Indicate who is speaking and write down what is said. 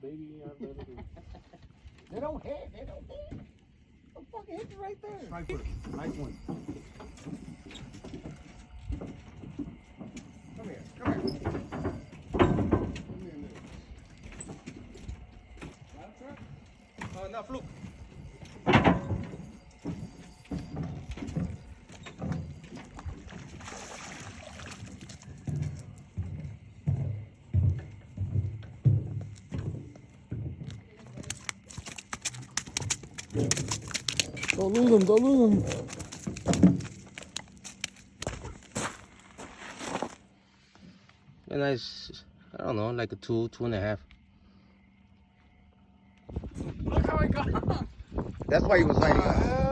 Speaker 1: Baby, I've ever been.
Speaker 2: They don't hit. They don't hit. The fucking hit you right there.
Speaker 1: Striper, nice one.
Speaker 2: Come here. Come here.
Speaker 3: No, fluke.
Speaker 4: Don't lose them, don't lose them.
Speaker 3: A nice, I don't know, like a 2.5.
Speaker 2: Look how he got.
Speaker 3: That's why he was hiding.